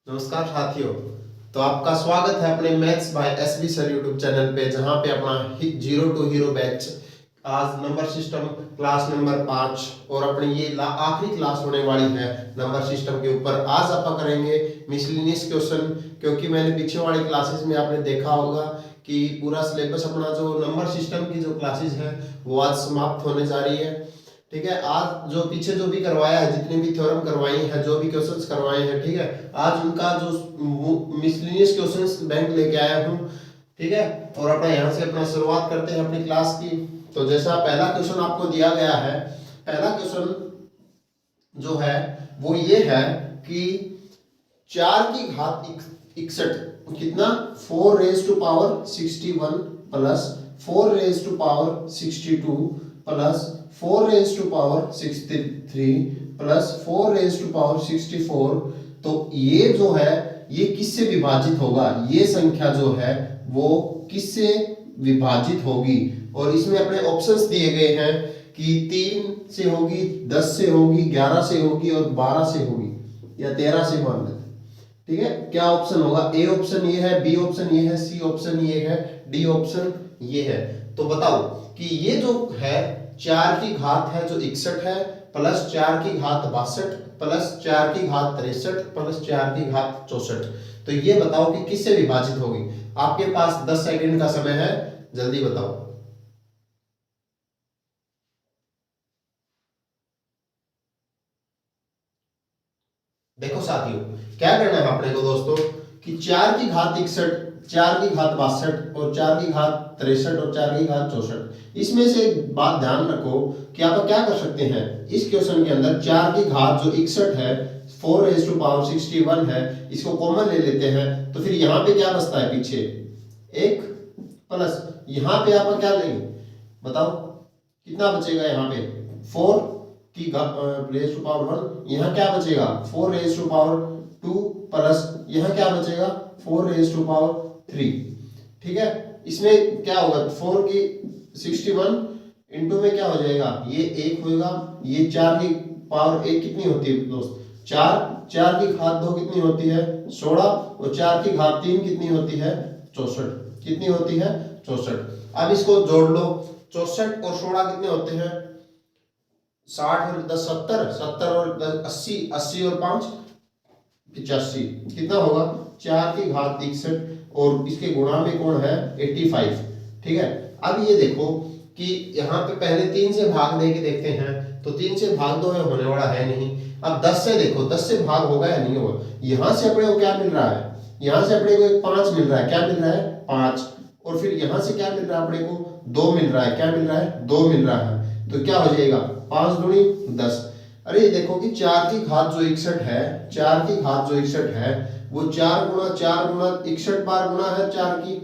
नमस्कार साथियों। तो आपका स्वागत है अपने maths by SB sir YouTube channel पे, जहां पे अपना जीरो टू हीरो बैच आज नंबर सिस्टम क्लास नंबर 5 और अपनी ये आखिरी क्लास होने वाली है नंबर सिस्टम के ऊपर। आज आप करेंगे मिसलिनियस क्वेश्चन, क्योंकि मैंने पीछे वाली क्लासेस में आपने देखा होगा कि पूरा सिलेबस अपना जो नंबर सिस्टम की जो क्लासेस है वो आज समाप्त होने जा रही है। ठीक है, आज जो पीछे जो भी करवाया है, जितने भी थ्योरम करवाई है, जो भी क्वेश्चंस करवाए हैं, ठीक है, आज उनका जो मिसलिनियस क्वेश्चंस बैंक लेके आया हूँ। ठीक है, और अपना यहाँ से अपना शुरुआत करते हैं अपनी क्लास की। तो जैसा पहला क्वेश्चन आपको दिया गया है, पहला क्वेश्चन जो है वो ये है कि 4 की घात 61 कितना 4 raise to power 61 plus 4 raise to power 62 plus 4 raise to power 63 plus 4 raise to power 64। तो ये जो है ये किससे विभाजित होगा, ये संख्या जो है वो किससे विभाजित होगी। और इसमें अपने ऑप्शंस दिए गए हैं कि 3 से होगी, 10 से होगी, 11 से होगी और 12 से होगी या 13 से मान लेते। ठीक है, क्या ऑप्शन होगा? ए ऑप्शन ये है, बी ऑप्शन ये है, सी ऑप्शन ये है, डी ऑप्शन ये है। तो बताओ कि ये जो है 4 की घात है जो 61 है, प्लस 4 की घात 62 प्लस 4 की घात 63 प्लस 4 की घात 64। तो ये बताओ कि किससे विभाजित होगी। आपके पास 10 सेकंड का समय है, जल्दी बताओ। देखो साथियों, क्या करना है अपने को दोस्तों कि 4 की घात 61, 4 की घात 62 और 4 की घात 63 और 4 की घात 64, इसमें से एक बात ध्यान रखो कि आप क्या कर सकते हैं इस क्वेश्चन के अंदर 4 की घात जो 61 है 4 रेज टू पावर 61 है, इसको कॉमन ले लेते हैं। तो फिर यहाँ पे क्या बचता है पीछे एक, प्लस यहाँ पे आप क्या लेंगे बताओ कितना बचेगा। यहाँ पे 4 की रेज टू पावर 1, यहाँ क्या बचेगा 4 रेज टू पावर 2 प्लस यहाँ क्या बचेगा 4 रेज टू पावर 3। ठीक है, इसमें क्या होगा 4 की 61 इंटू में क्या हो जाएगा, ये 1 होगा, ये 4 की पावर 1 कितनी होती है दोस्त 4, 4 की घात 2 कितनी होती है 16 और 4 की घात 3 कितनी होती है 64। कितनी होती है 64। अब इसको जोड़ लो, 64 और 16 कितने होते हैं 60 और 10 70, 70 और 10 80, 80 और 5 85, कितना होगा 4 की घात 61 और इसके गुणा में कौन है 85। ठीक है, अब ये देखो कि यहाँ पे पहले 3 से भाग दे के देखते हैं, तो 3 से भाग दो होने वाला है नहीं। अब 10 से देखो, 10 से भाग होगा या नहीं होगा। यहाँ से अपने को क्या मिल रहा है, यहाँ से अपने को एक 5 मिल रहा है, क्या मिल रहा है 5, और फिर यहाँ से क्या मिल रहा है अपने को 2 मिल रहा है, क्या मिल रहा है 2 मिल रहा है। तो क्या हो जाएगा 5 दूनी 10। अरे देखो कि 4 की घात जो 61 है, 4 की घात जो 61 है वो 4 गुणा 4 गुणा 61 बार गुणा है 4 की,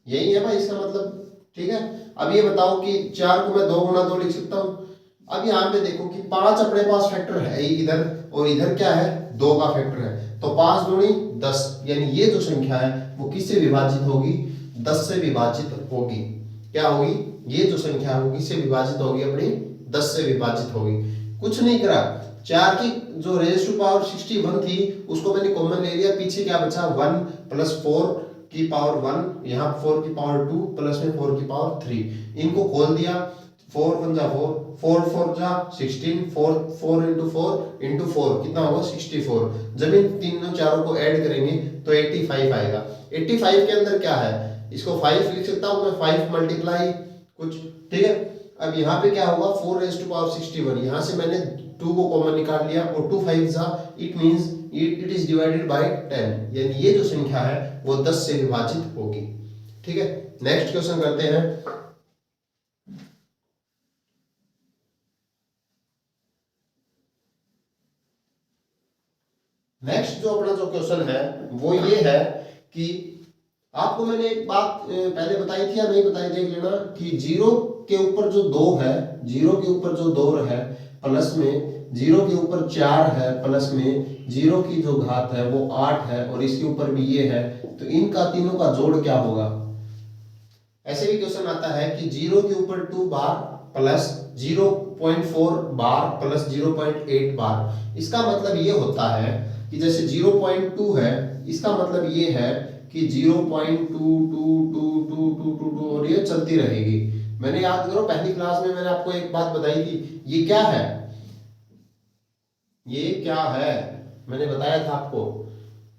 यही है भाई इसका मतलब। ठीक है, अब ये बताओ कि 4 को मैं 2 गुणा 2 लिख सकता हूँ। अब यहाँ पे देखो कि 5 अपने पास फैक्टर है ही इधर, और इधर क्या है 2 का फैक्टर है, तो 5 दूनी 10, यानी ये जो संख्या है वो किससे विभाजित होगी 10 से विभाजित होगी। क्या होगी, ये जो संख्या है वो किससे विभाजित होगी अपनी 10 से विभाजित होगी। कुछ नहीं करा, 4 की जो रेज टू पावर 61 थी उसको मैंने कॉमन ले लिया, पीछे क्या बचा 1 प्लस 4 की पावर 1, यहाँ 4 की पावर 2 प्लस में 4 की पावर 3, इनको खोल दिया 4 1 जा 4, 4 4 जा 16, 4 4 इंटू 4 इंटू 4 कितना होगा 64। जब इन तीनों चारों को ऐड करेंगे तो 85 आएगा। 85 के अंदर क्या है, इसको 5 लिख सकता हूँ मैं, 5 मल्टीप्लाई कुछ। ठीक है, अब यहाँ पे क्या होगा 4 रेज टू पावर 61, यहाँ से मैंने 2 को कॉमन निकाल लिया और 2 5 जा, it means it is divided by 10, यानी ये जो संख्या है वो 10 से विभाजित होगी। ठीक है, नेक्स्ट क्वेश्चन करते हैं। नेक्स्ट जो अपना जो क्वेश्चन है वो ये है कि आपको मैंने एक बात पहले बताई थी या नहीं बताई, देख लेना कि 0 के ऊपर जो 2 है, 0 के ऊपर जो 2 है प्लस में 0 के ऊपर 4 है प्लस में 0 की जो घात है वो 8 है और इसके ऊपर भी ये है, तो इनका तीनों का जोड़ क्या होगा। ऐसे भी क्वेश्चन आता है कि 0 के ऊपर 2 बार प्लस 0 0.4 बार प्लस 0.8 बार। इसका मतलब ये होता है कि जैसे 0.2 है, इसका मतलब ये है कि 0.2222222 और ये चलती रहेगी। मैंने याद करो पहली क्लास में मैंने आपको एक बात बताई थी, ये क्या है, ये क्या है, मैंने बताया था आपको,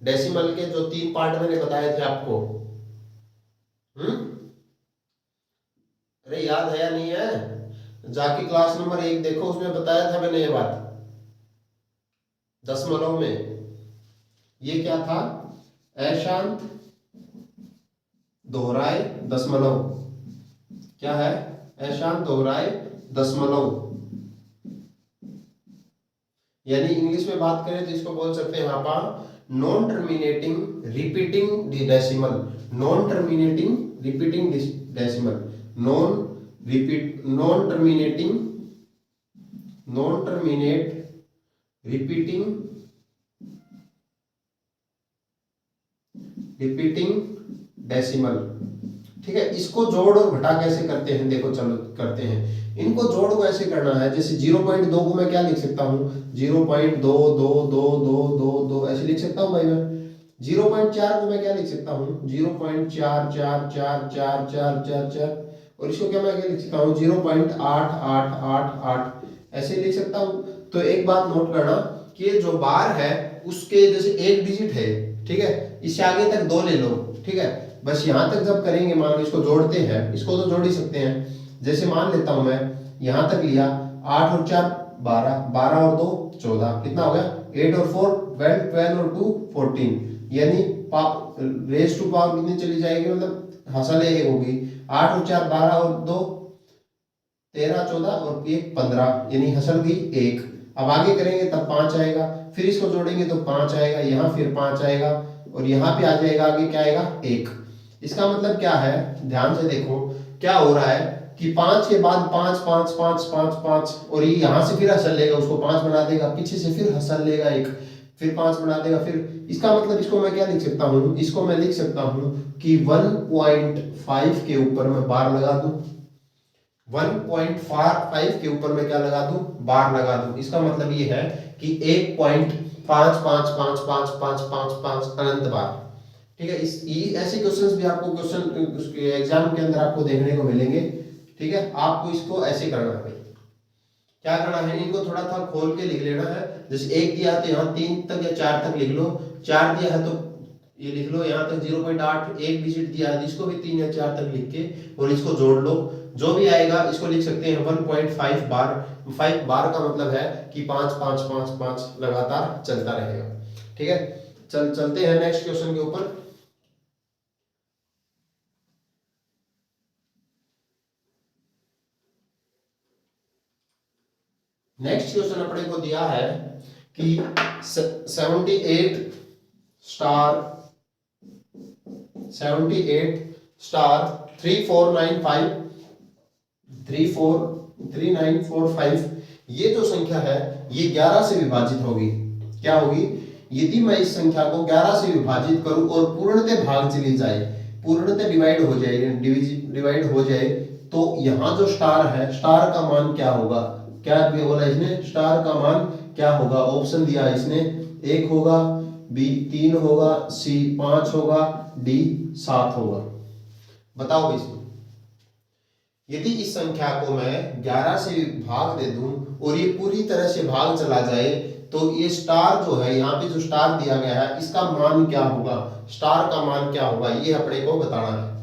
डेसिमल के जो 3 पार्ट मैंने बताए थे आपको। अरे याद है या नहीं है? जाके क्लास नंबर 1 देखो, उसमें बताया था मैंने ये बात दशमलव में। ये क्या था? अशांत दोहराए दशमलव। क्या है? अशांत दोहराए दशमलव। यानी इंग्लिश में बात करें तो इसको बोल सकते हैं आप non terminating repeating decimal. Non terminating repeating decimal. Non terminate repeating decimal. ठीक है, इसको जोड़ और घटा कैसे करते हैं, देखो चलो करते हैं। इनको जोड़ को ऐसे करना है, जैसे 0.2 को मैं क्या लिख सकता हूँ, 0.22222 ऐसे लिख सकता हूँ भाई मैं। 0.4 को मैं क्या लिख सकता हूँ, 0.44444444, और इसको क्या मैं क्या लिख सकता हूँ, 0.8888 ऐसे लिख सकता हूँ। तो एक बात नोट करना कि जो बार है उसके जैसे एक डिजिट है, ठीक है, इससे आगे तक 2 ले लो, ठीक है, बस यहां तक जब करेंगे, मान लो इसको जोड़ते हैं, इसको तो जोड़ ही सकते हैं। जैसे मान लेता हूं मैं यहां तक लिया, 8 और 4 12, 12 और 2 14, कितना हो गया, 8 और 4 12, 12 और 2 14, यानी रेज टू पावर कितनी चली जाएगी, मतलब हसल एक होगी, 8 और 4 12 और 2 13 14 और 1 15, यानी हसल गई 1। अब आगे करेंगे तब 5 आएगा, फिर इसको जोड़ेंगे तो 5 आएगा, यहाँ फिर 5 आएगा, और यहाँ पे आ जाएगा आगे क्या आएगा 1। इसका मतलब क्या है, ध्यान से देखो क्या हो रहा है कि 5 के बाद 5 5 5 5 5, और ये यहाँ से फिर हसल लेगा, उसको 5 बना देगा, पीछे से फिर हसल लेगा 1, फिर 5 बना देगा, फिर इसका मतलब इसको मैं क्या लिख सकता हूँ, इसको मैं लिख सकता हूँ कि 1.5 के ऊपर मैं बार लगा दूं, 1.5 के ऊपर मैं क्या लगा दूं, बार लगा दूं। इसका मतलब ये है कि 1.555555 अनंत बार। ठीक है, इस ऐसे क्वेश्चंस भी आपको क्वेश्चन एग्जाम के अंदर आपको देखने को मिलेंगे। ठीक है, आपको इसको ऐसे करना है, क्या करना है, इनको थोड़ा था खोल के लिख लेना है। जैसे 1 दिया है तो यहाँ 3 तक या 4 तक लिख लो, 4 दिया है तो ये लिख लो, यहाँ तक 0.8 एक डिजिट दिया है, इसको भी 3 या 4 तक लिख के और इसको जोड़ लो, जो भी आएगा इसको लिख सकते हैं 1.5 बार। 5 बार का मतलब है कि 5 5 5 5 लगातार चलता रहेगा। ठीक है, चलते हैं नेक्स्ट क्वेश्चन के ऊपर। नेक्स्ट क्वेश्चन अपने को दिया है कि 78 स्टार 3495 343945 ये जो संख्या है ये 11 से विभाजित होगी। क्या होगी? यदि मैं इस संख्या को 11 से विभाजित करूं और पूर्णतः भाग चली जाए, पूर्णतः डिवाइड हो जाए, तो यहां जो स्टार है, स्टार का मान क्या होगा? क्या बोला इसने? स्टार का मान क्या होगा? ऑप्शन दिया इसने, 1 होगा, बी 3 होगा, सी 5 होगा, डी 7 होगा। बताओ इसमें, यदि इस संख्या को मैं 11 से भाग दे दूं और ये पूरी तरह से भाग चला जाए, तो ये स्टार जो है, यहाँ पे जो स्टार दिया गया है, इसका मान क्या होगा? स्टार का मान क्या होगा, ये अपने को बताना है।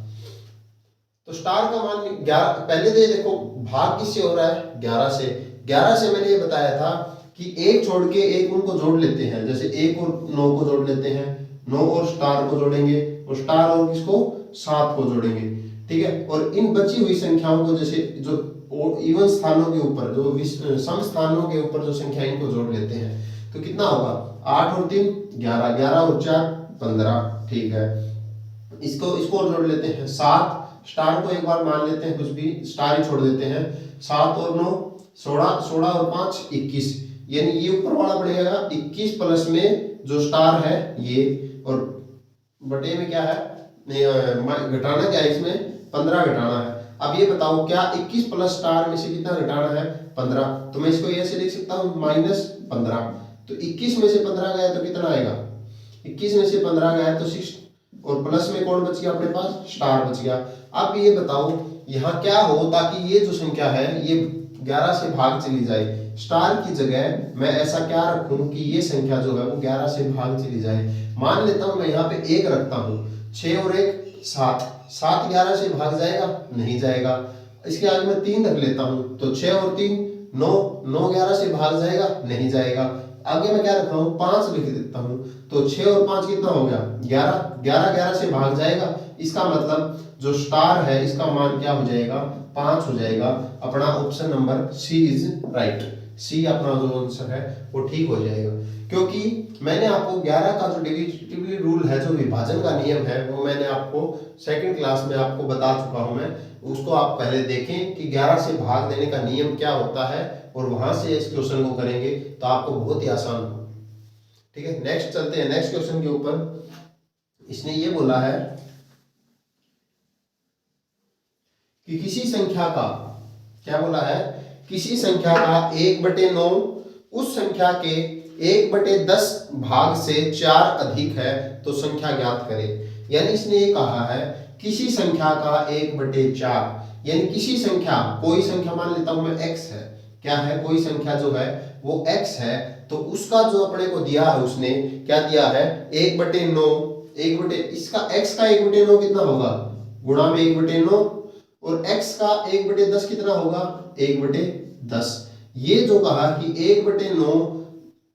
तो स्टार का मान 11, पहले तो ये देखो भाग किससे हो रहा है? 11 से। 11 से मैंने ये बताया था कि एक छोड़ के एक उनको जोड़ लेते हैं, जैसे 1 और 9 को जोड़ लेते हैं, 9 और स्टार को जोड़ेंगे, और स्टार और किसको? 7 को जोड़ेंगे। ठीक है, और इन बची हुई संख्याओं को जैसे जो इवन स्थानों के ऊपर, जो सम स्थानों के ऊपर जो संख्या, इनको जोड़ लेते हैं, तो कितना होगा? 8 और 3 11, 11 और 4 15। ठीक है, इसको और जोड़ लेते हैं 7, स्टार को एक बार मान लेते हैं, कुछ भी स्टार ही छोड़ देते हैं, 7 और 9 16, 16 और 5 21, यानी ये ऊपर वाला बढ़ेगा 21 प्लस में जो स्टार है ये, और बटे में क्या है, घटाना क्या है इसमें? 15 घटाना है। अब ये बताओ क्या 21 प्लस स्टार में से कितना घटाना है 15, तो मैं इसको ऐसे लिख सकता हूँ -15। तो 21 में से 15 गया तो कितना आएगा, 21 में से 15 गया तो 6, और प्लस में कौन बच गया अपने पास, स्टार बच गया। अब ये बताओ यहाँ क्या हो ताकि ये जो संख्या है ये 11 से भाग चली जाए, स्टार की जगह मैं ऐसा क्या रखूं कि ये संख्या जो है वो 11 से भाग चली जाए। मान लेता हूं मैं यहाँ पे 1 रखता हूं, 6 और 1 7, 7 11 से भाग जाएगा, नहीं जाएगा। इसके आगे मैं 3 रख लेता हूं, तो 6 और 3 9, 9 11 से भाग जाएगा, नहीं जाएगा। आगे मैं क्या रख रहा हूँ 5 लिख देता हूँ, तो 6 और 5 कितना हो गया 11, 11 11 से भाग जाएगा। इसका मतलब जो स्टार है इसका मान क्या हो जाएगा 5 हो जाएगा। अपना option number C is right, C अपना जो आंसर है वो ठीक हो जाएगा। क्योंकि मैंने आपको 11 का जो डिविजिबिलिटी रूल है, जो विभाजन का नियम है, वो मैंने आपको सेकंड क्लास में आपको बता चुका हूं मैं, उसको आप पहले देखें कि 11 से भाग देने का नियम क्या होता है, और वहां से इस क्वेश्चन को करेंगे तो आपको बहुत ही आसान हो। ठीक है, नेक्स्ट चलते हैं नेक्स्ट क्वेश्चन के ऊपर। इसने ये बोला है कि किसी संख्या का, क्या बोला है, किसी संख्या का 1/9 उस संख्या के 1/10 भाग से 4 अधिक है तो संख्या ज्ञात करें। यानी इसने ये कहा है किसी संख्या का 1/4, यानी किसी संख्या, कोई संख्या मान लेता हूं मैं x है, क्या है, कोई संख्या जो है वो x है, तो उसका जो अपने को दिया है, उसने क्या दिया है 1/9, इसका x का 1/9 कितना होगा, गुणा में 1/9, और x का 1/10 कितना होगा 1/10। ये जो कहा कि 1/9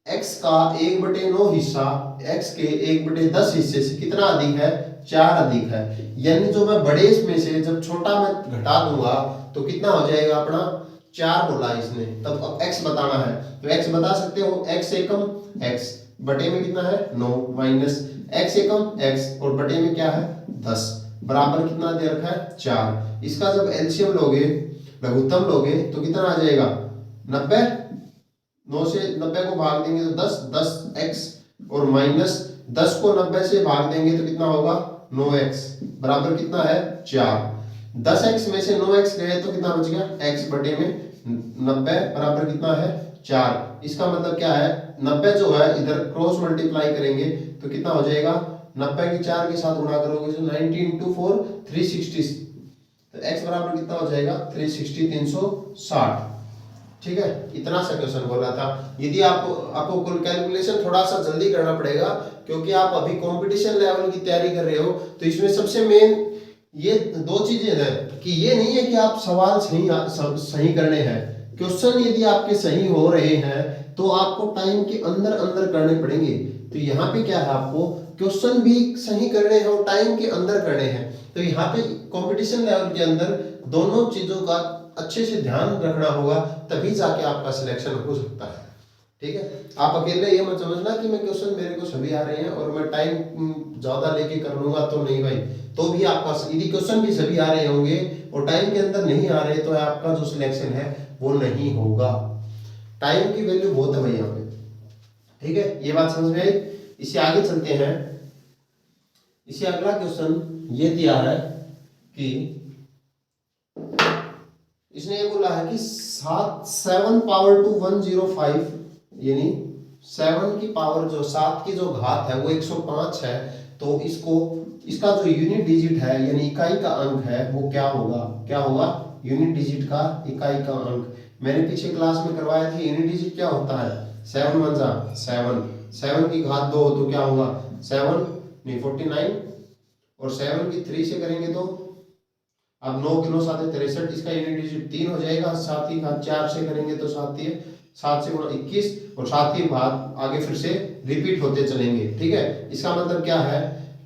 x का 1/9 हिस्सा x के 1/10 हिस्से से कितना अधिक है 4 अधिक है। यानी जो मैं बड़े में से जब छोटा मैं घटा दूंगा तो कितना हो जाएगा अपना 4 बोला इसने, तब अब x बताना है, तो x बता सकते हो, x एकम x बटे में कितना है 9 माइनस x एकम x और बटे में क्या है 10 बराबर कितना दे रखा है 4। इसका जब एलसीएम लोगे, लघुत्तम लोगे तो कितना आ जाएगा 90, 9 से 90 को भाग देंगे तो 10, 10x और माइनस 10 को 90 से भाग देंगे तो कितना होगा 9x बराबर कितना है 4। 10x में से 9x गए तो कितना बच गया x बटे में 90 बराबर कितना है 4। इसका मतलब क्या है 90 जो है इधर क्रॉस मल्टीप्लाई करेंगे तो कितना हो जाएगा 90 की 4 के साथ गुणा करोगे तो 90 into 4 360, तो x बराबर कितना हो जाएगा 360 360। ठीक है, इतना सा क्वेश्चन बोल रहा था। यदि आपको कुल कैलकुलेशन थोड़ा सा जल्दी करना पड़ेगा क्योंकि आप अभी कंपटीशन लेवल की तैयारी कर रहे हो, तो इसमें सबसे मेन ये 2 चीजें हैं कि ये नहीं है कि आप सवाल सही करने हैं, क्वेश्चन यदि आपके सही हो रहे हैं तो आपको टाइम के अंदर अंदर करने पड़ेंगे। तो यहाँ पे क्या है, आपको क्वेश्चन भी सही करने हैं और टाइम के अंदर करने हैं। तो यहाँ पे कंपटीशन लेवल के अंदर दोनों चीजों का अच्छे से ध्यान रखना होगा, तभी जाके आपका सिलेक्शन हो सकता है। ठीक है, आप अकेले ये मत समझना कि मैं क्वेश्चन मेरे को सभी आ रहे हैं और मैं टाइम ज्यादा लेके कर लूंगा, तो नहीं भाई, तो भी आपका यदि क्वेश्चन भी सभी आ रहे होंगे और टाइम के अंदर नहीं आ रहे तो आपका जो सिलेक्शन है वो नहीं होगा। टाइम की वैल्यू बहुत है भाई यहाँ पे। ठीक है, ये बात समझ में आई। इसे आगे चलते हैं। इसे अगला क्वेश्चन ये दिया है कि इसने ये बोला है कि 7 पावर टू 105, यानी 7 की पावर जो 7 की जो घात है वो 105 है, तो इसका जो यूनिट डिजिट है यानी इकाई का अंक है वो क्या होगा, क्या होगा यूनिट डिजिट का इकाई का अंक। मैंने पीछे क्लास में करवाया था यूनिट डिजिट क्या होता है 7 1 जा 7, 7 की घात 2 तो क्या होगा 7 नहीं 49, और 7 की 3 से करेंगे तो अब 9 के 9 7 63, इसका यूनिट डिजिट 3 हो जाएगा। 7 की घात 4 से करेंगे तो 7 से गुणा 21, और 7 की घात आगे फिर से रिपीट होते चलेंगे। ठीक है, इसका मतलब क्या है,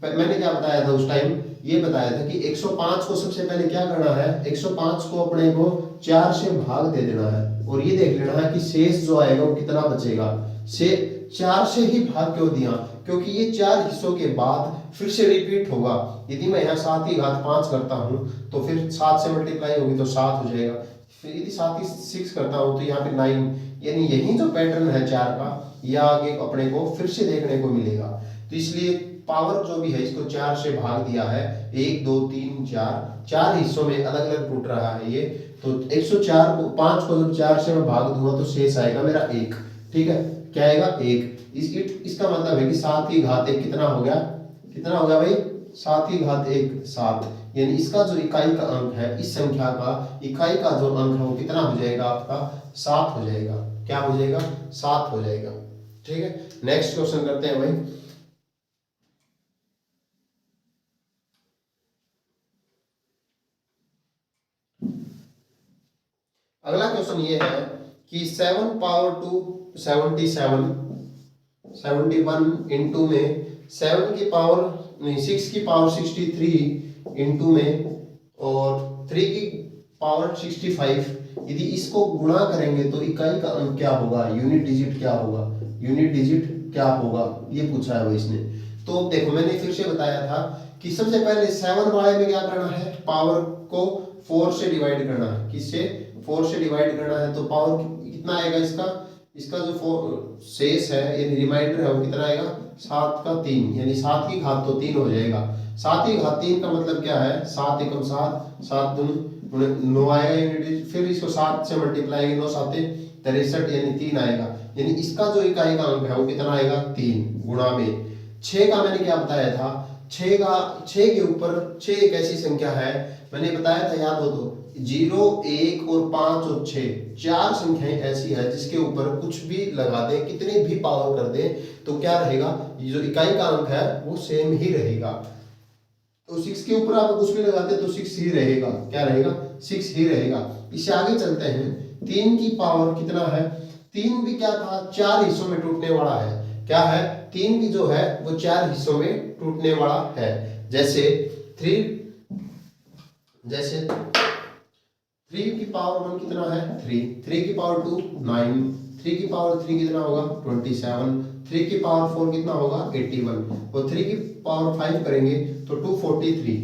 मैंने क्या बताया था उस टाइम, ये बताया था कि 105 को सबसे पहले क्या करना है, 105 को अपने को 4 से भाग दे देना है, और ये देख लेना है कि शेष जो आएगा वो कितना बचेगा। से 4 से ही भाग क्यों दिया, क्योंकि ये 4 हिस्सों के बाद फिर से रिपीट होगा। यदि मैं यहाँ 7 की घात 5 करता हूँ तो फिर 7 से मल्टीप्लाई होगी तो 7 हो जाएगा, फिर यदि 7 की 6 करता हूँ तो यहाँ पे 9, यानी यही जो पैटर्न है 4 का ये आगे अपने को फिर से देखने को मिलेगा। तो इसलिए पावर जो भी है इसको 4 से भाग दिया है, 1 2 3 4, 4 हिस्सों में अलग अलग टूट रहा है ये। तो 104 को 5 को जब 4 से मैं भाग दूंगा तो शेष आएगा मेरा 1। ठीक है, क्या आएगा 1। इसका मतलब है कि 7 की घात 1 कितना हो गया, कितना हो गया भाई 7 की घात 1 7। यानी इसका जो इकाई का अंक है, इस संख्या का इकाई का जो अंक है वो कितना हो जाएगा आपका 7 हो जाएगा। क्या हो जाएगा 7 हो जाएगा। ठीक है, नेक्स्ट क्वेश्चन करते हैं भाई। अगला क्वेश्चन ये है कि 7 पावर टू 71 इंटू में 7 की पावर नहीं 6 की पावर 63 इंटू में और 3 की पावर 65, यदि इसको गुणा करेंगे तो इकाई का अंक क्या होगा, यूनिट डिजिट क्या होगा, यूनिट डिजिट क्या होगा, ये पूछा है वो इसने। तो देखो मैंने फिर से बताया था कि सबसे पहले 7 वाले में क्या करना है, पावर को 4 से डिवाइड करना है। किससे, 4 से डिवाइड करना है। तो पावर कितना आएगा इसका जो शेष है यानी रिमाइंडर है वो कितना आएगा 7 का 3, यानी 7 की घात तो 3 हो जाएगा। 7 की घात 3 का मतलब क्या है 7 एकम 7, 7 दूनी 9 आएगा यूनिट। फिर इसको 7 से मल्टीप्लाई करेंगे 9 7 63 यानी 3 आएगा। यानी इसका जो इकाई का अंक है वो कितना आएगा 3 गुणा में 6 का मैंने क्या बताया था, 6 के ऊपर 6 एक ऐसी संख्या है मैंने बताया था याद हो तो 0 1 और 5 और 6 4 संख्याएं ऐसी है जिसके ऊपर कुछ भी लगा दें, कितनी भी पावर कर दें तो क्या रहेगा, ये जो इकाई का अंक है वो सेम ही रहेगा। तो 6 के ऊपर आप कुछ भी लगाते तो 6 ही रहेगा। क्या रहेगा 6 ही रहेगा। इससे आगे चलते हैं। 3 की पावर कितना है, 3 भी क्या था 4 हिस्सों में टूटने वाला है। क्या है 3 भी जो है वो 4 हिस्सों में टूटने वाला है। जैसे 3 की पावर 1 कितना है 3 की पावर 2 9, 3 की पावर 3 कितना होगा 27, 3 की पावर 4 कितना होगा 81 और 3 की पावर 5 करेंगे तो 243।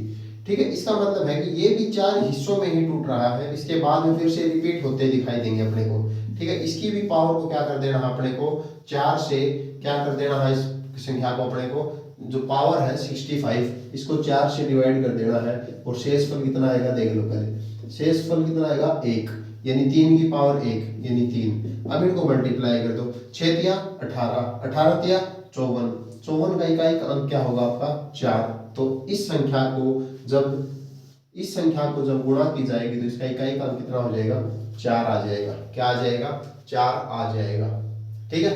ठीक है, इसका मतलब है कि ये भी 4 हिस्सों में ही टूट रहा है। इसके बाद में फिर से रिपीट होते दिखाई देंगे अपने को। ठीक है, इसकी भी पावर को क्या कर देना है अपने को 4 से क्या कर देना है, इस संख्या को अपने को जो पावर है 65 इसको 4 से डिवाइड कर देना है और शेषफल कितना आएगा देख लो पहले। शेषफल कितना आएगा 1, यानी 3 की पावर 1 यानी 3। अब इनको मल्टीप्लाई कर दो 6 तिया 18, 18 तिया 54, 54 का इकाई का अंक क्या होगा आपका 4। तो इस संख्या को जब गुणा की जाएगी तो इसका इकाई का अंक कितना हो जाएगा 4 आ जाएगा। क्या आ जाएगा 4 आ जाएगा। ठीक है,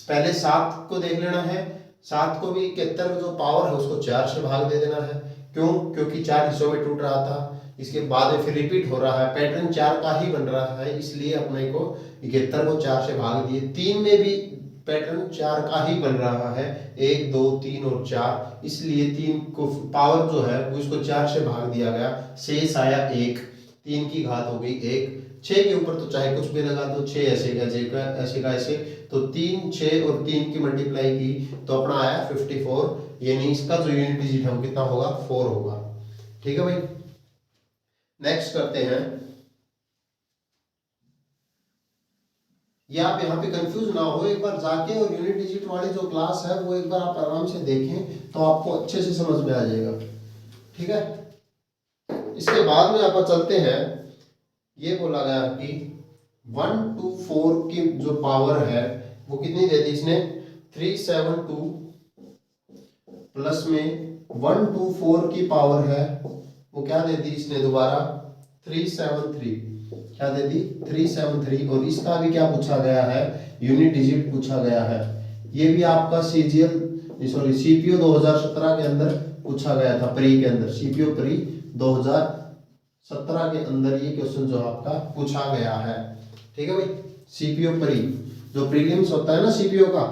पहले 7 को देख लेना है। 7 को भी 71 जो पावर है उसको 4 से भाग दे देना है। क्यों, क्योंकि 4 हिस्सों में टूट रहा था। इसके बाद में फिर रिपीट हो रहा है, पैटर्न 4 का ही बन रहा है, इसलिए अपने को 71 को 4 से भाग दिए। 3 में भी पैटर्न 4 का ही बन रहा है, 1 2 3 और 4, इसलिए 3 को पावर जो है वो इसको 4 से भाग दिया गया। शेष आया 1, 3 की घात हो गई 1। 6 के ऊपर तो चाहे कुछ भी लगा दो, 6 ऐसे का ऐसे तो 3 6 और 3 की मल्टीप्लाई की तो अपना आया 54, यानी इसका जो यूनिट डिजिट है वो कितना होगा 4 होगा। ठीक है भाई, नेक्स्ट करते हैं। ये आप यहाँ पे कंफ्यूज ना हो, एक बार जाके और यूनिट डिजिट वाली जो क्लास है वो एक बार आप आराम से देखें तो आपको अच्छे से समझ में आ जाएगा। ठीक है, इसके बाद में आप चलते हैं। ये बोला गया कि 1 to 4 की जो पावर है वो कितनी दे दी इसने 372 प्लस में 1 to 4 की पावर है वो क्या दे दी इसने दोबारा 373। क्या दे दी 373 और इसका भी क्या पूछा गया है यूनिट डिजिट पूछा गया है। ये भी आपका सीपीओ 2017 के अंदर पूछा गया था, प्री के अंदर सीपीओ प्री 2017 के अंदर ये क्वेश्चन जो आपका पूछा गया है। ठीक है भाई, सीपीओ प्री जो प्रीलिम्स होता है ना सीपीओ का,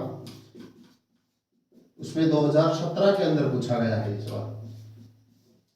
उसमें 2017 के अंदर पूछा गया है ये सवाल।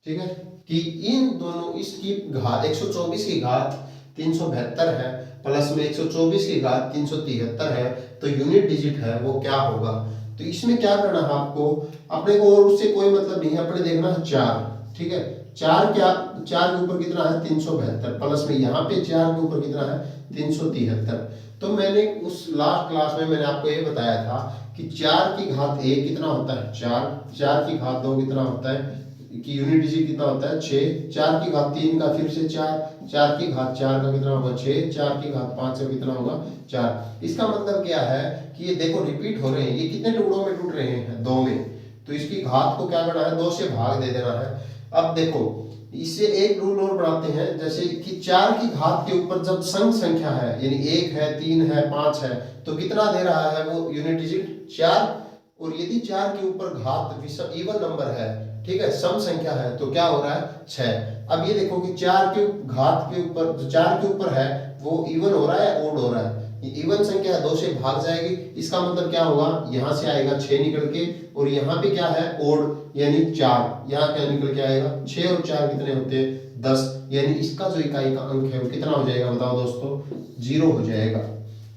ठीक है, कि इन दोनों इसकी घात 124 की घात 372 है प्लस में 124 की घात 373 है तो यूनिट डिजिट है वो क्या होगा। तो इसमें क्या करना है आपको, अपने को और उससे कोई मतलब नहीं है, अपने देखना है 4। ठीक है, चार क्या, चार के ऊपर कितना है 372, प्लस में यहाँ पे चार के ऊपर कितना है 373। तो मैंने उस लास्ट क्लास में मैंने आपको ये बताया था कि चार की घात एक कितना होता है चार, चार की घात दो कितना होता है कि यूनिट डिजिट कितना होता है 6, चार की घात तीन का फिर से चार, चार की घात चार का कितना होगा 6, चार की घात पांच का कितना होगा 4। इसका मतलब क्या है कि ये देखो रिपीट हो रहे हैं, ये कितने टुकड़ों में टूट रहे हैं 2 में, तो इसकी घात को क्या करना है 2 से भाग दे देना है। अब देखो इससे एक रूल और बनाते हैं, जैसे कि चार की घात के ऊपर जब सम संख्या है यानी 1 है 3 है 5 है तो कितना दे रहा है वो यूनिट डिजिट 4, और यदि चार के ऊपर घात इवन नंबर है, ठीक है, सम संख्या है, तो क्या हो रहा है 6। अब ये देखो कि चार के घात के ऊपर जो चार के ऊपर है वो इवन हो रहा है या ओड हो रहा है, ये इवन संख्या है 2 से भाग जाएगी, इसका मतलब क्या होगा यहाँ से आएगा 6 निकल के, और यहाँ पे क्या है ओड यानी 4, यहाँ क्या निकल के आएगा 6 और 4 कितने होते हैं 10, यानी इसका जो इकाई का अंक है वो कितना हो जाएगा बताओ दोस्तों 0 हो जाएगा।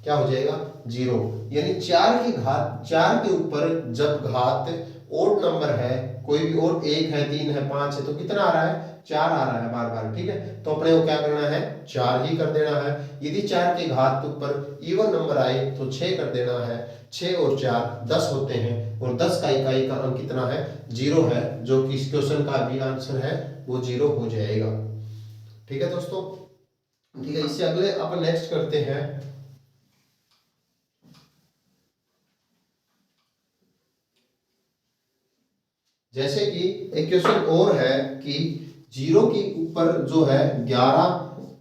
क्या हो जाएगा 0, यानी चार की घात चार के ऊपर जब घात ओड नंबर है, कोई भी ओड 1 है 3 है 5 है तो कितना आ रहा है 4 आ रहा है बार बार, ठीक है, तो अपने को क्या करना है 4 ही कर देना है। यदि 4 के घात के ऊपर इवन नंबर आए तो 6 कर देना है, 6 और 4 10 होते हैं, और 10 का इकाई का अंक कितना है 0 है, जो कि इस क्वेश्चन का भी आंसर है वो 0 हो जाएगा। ठीक है दोस्तों, ठीक है, इससे अगले अपन नेक्स्ट करते हैं। जैसे कि एक क्वेश्चन और है कि 0 के ऊपर जो है 11,